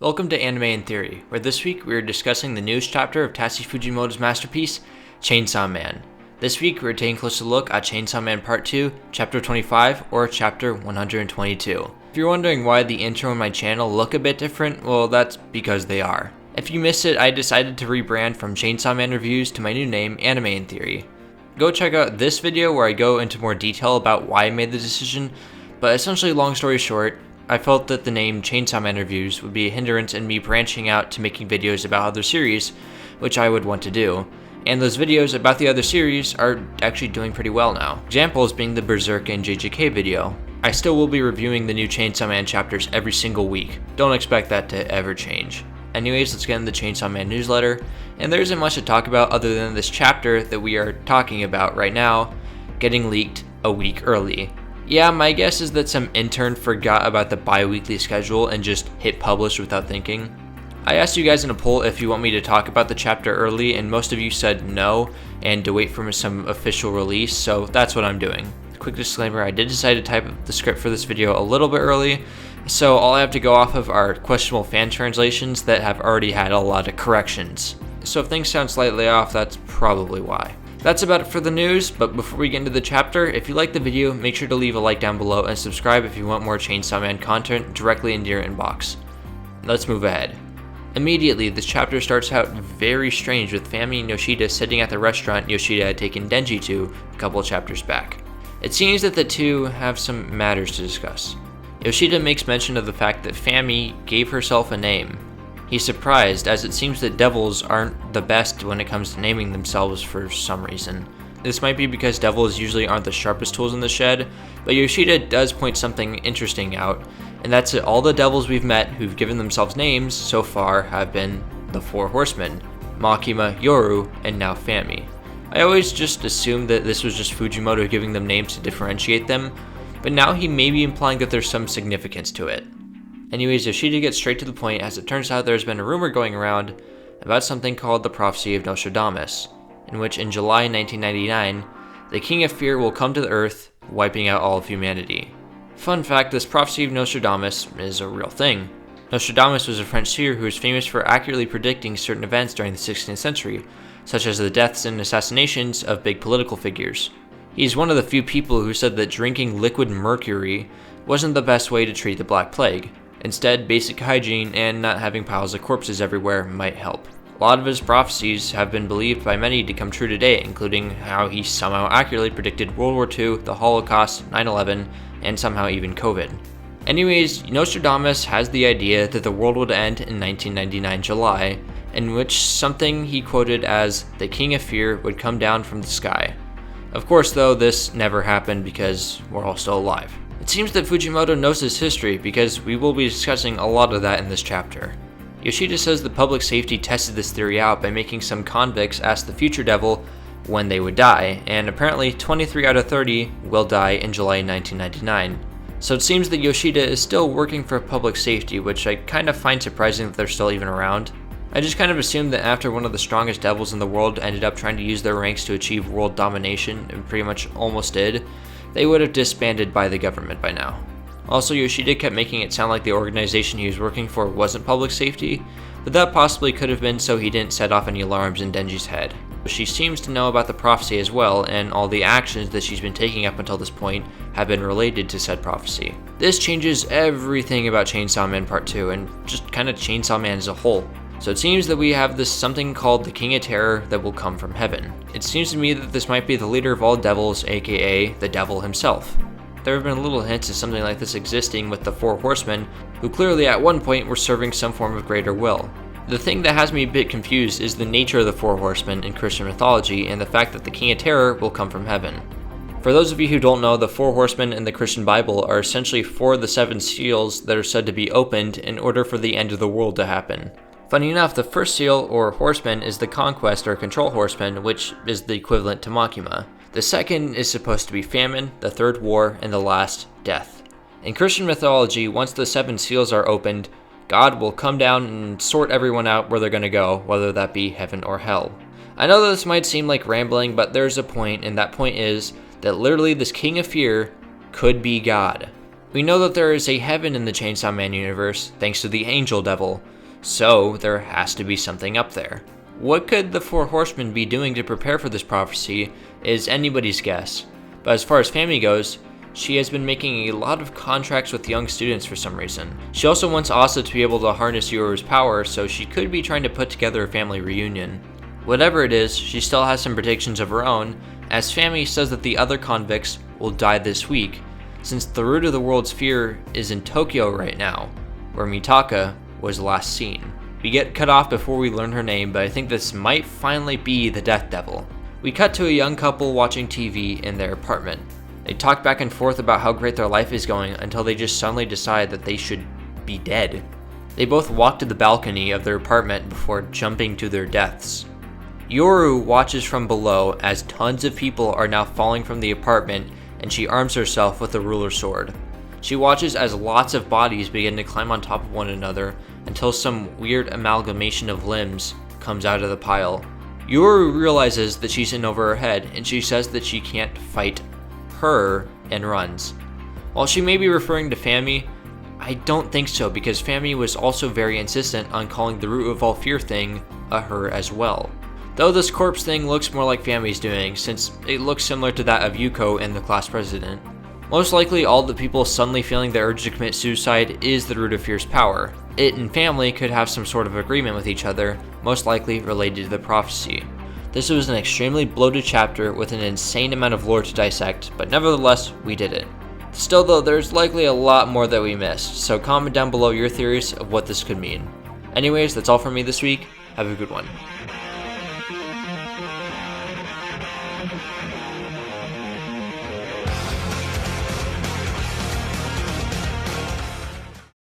Welcome to Anime in Theory, where this week we are discussing the newest chapter of Tatsuya Fujimoto's masterpiece, Chainsaw Man. This week we are taking a closer look at Chainsaw Man Part 2, Chapter 25, or Chapter 122. If you're wondering why the intro and my channel look a bit different, well, that's because they are. If you missed it, I decided to rebrand from Chainsaw Man Reviews to my new name, Anime in Theory. Go check out this video where I go into more detail about why I made the decision, but essentially, long story short, I felt that the name Chainsaw Man Reviews would be a hindrance in me branching out to making videos about other series, which I would want to do. And those videos about the other series are actually doing pretty well now. Examples being the Berserk and JJK video. I still will be reviewing the new Chainsaw Man chapters every single week. Don't expect that to ever change. Anyways, let's get into the Chainsaw Man newsletter. And there isn't much to talk about other than this chapter that we are talking about right now getting leaked a week early. Yeah, my guess is that some intern forgot about the bi-weekly schedule and just hit publish without thinking. I asked you guys in a poll if you want me to talk about the chapter early, and most of you said no, and to wait for some official release, so that's what I'm doing. Quick disclaimer, I did decide to type up the script for this video a little bit early, so all I have to go off of are questionable fan translations that have already had a lot of corrections. So if things sound slightly off, that's probably why. That's about it for the news, but before we get into the chapter, if you liked the video, make sure to leave a like down below and subscribe if you want more Chainsaw Man content directly into your inbox. Let's move ahead. Immediately, this chapter starts out very strange with Fami and Yoshida sitting at the restaurant Yoshida had taken Denji to a couple of chapters back. It seems that the two have some matters to discuss. Yoshida makes mention of the fact that Fami gave herself a name. He's surprised, as it seems that devils aren't the best when it comes to naming themselves for some reason. This might be because devils usually aren't the sharpest tools in the shed, but Yoshida does point something interesting out, and that's that all the devils we've met who've given themselves names so far have been the Four Horsemen, Makima, Yoru, and now Fami. I always just assumed that this was just Fujimoto giving them names to differentiate them, but now he may be implying that there's some significance to it. Anyways, Yoshida gets straight to the point, as it turns out there's been a rumor going around about something called the Prophecy of Nostradamus, in which in July 1999, the King of Fear will come to the Earth, wiping out all of humanity. Fun fact, this Prophecy of Nostradamus is a real thing. Nostradamus was a French seer who was famous for accurately predicting certain events during the 16th century, such as the deaths and assassinations of big political figures. He's one of the few people who said that drinking liquid mercury wasn't the best way to treat the Black Plague. Instead, basic hygiene and not having piles of corpses everywhere might help. A lot of his prophecies have been believed by many to come true today, including how he somehow accurately predicted World War II, the Holocaust, 9/11, and somehow even COVID. Anyways, Nostradamus has the idea that the world would end in 1999 July, in which something he quoted as, "the King of Fear would come down from the sky." Of course, though, this never happened because we're all still alive. It seems that Fujimoto knows his history because we will be discussing a lot of that in this chapter. Yoshida says the public safety tested this theory out by making some convicts ask the future devil when they would die, and apparently 23 out of 30 will die in July 1999. So it seems that Yoshida is still working for public safety, which I kind of find surprising that they're still even around. I just kind of assumed that after one of the strongest devils in the world ended up trying to use their ranks to achieve world domination, and pretty much almost did, they would have disbanded by the government by now. Also, Yoshida kept making it sound like the organization he was working for wasn't public safety, but that possibly could have been so he didn't set off any alarms in Denji's head. She seems to know about the prophecy as well, and all the actions that she's been taking up until this point have been related to said prophecy. This changes everything about Chainsaw Man Part 2, and just kind of Chainsaw Man as a whole. So it seems that we have this something called the King of Terror that will come from heaven. It seems to me that this might be the leader of all devils, aka the devil himself. There have been little hints of something like this existing with the Four Horsemen, who clearly at one point were serving some form of greater will. The thing that has me a bit confused is the nature of the Four Horsemen in Christian mythology and the fact that the King of Terror will come from heaven. For those of you who don't know, the Four Horsemen in the Christian Bible are essentially four of the seven seals that are said to be opened in order for the end of the world to happen. Funny enough, the first seal, or horseman, is the Conquest or Control Horseman, which is the equivalent to Makima. The second is supposed to be Famine, the third War, and the last, Death. In Christian mythology, once the seven seals are opened, God will come down and sort everyone out where they're going to go, whether that be heaven or hell. I know that this might seem like rambling, but there's a point, and that point is that literally this King of Fear could be God. We know that there is a heaven in the Chainsaw Man universe thanks to the Angel Devil, so there has to be something up there. What could the Four Horsemen be doing to prepare for this prophecy is anybody's guess, but as far as Fami goes, she has been making a lot of contracts with young students for some reason. She also wants Asa to be able to harness Yoru's power, so she could be trying to put together a family reunion. Whatever it is, she still has some predictions of her own, as Fami says that the other convicts will die this week, since the root of the world's fear is in Tokyo right now, where Mitaka was last seen. We get cut off before we learn her name, but I think this might finally be the Death Devil. We cut to a young couple watching TV in their apartment. They talk back and forth about how great their life is going until they just suddenly decide that they should be dead. They both walk to the balcony of their apartment before jumping to their deaths. Yoru watches from below as tons of people are now falling from the apartment, and she arms herself with a ruler sword. She watches as lots of bodies begin to climb on top of one another until some weird amalgamation of limbs comes out of the pile. Yoru realizes that she's in over her head, and she says that she can't fight her and runs. While she may be referring to Fami, I don't think so, because Fami was also very insistent on calling the root of all fear thing a her as well. Though this corpse thing looks more like Fami's doing, since it looks similar to that of Yuko and the class president. Most likely all the people suddenly feeling the urge to commit suicide is the root of fear's power. It and Family could have some sort of agreement with each other, most likely related to the prophecy. This was an extremely bloated chapter with an insane amount of lore to dissect, but nevertheless, we did it. Still though, there's likely a lot more that we missed, so comment down below your theories of what this could mean. Anyways, that's all from me this week. Have a good one.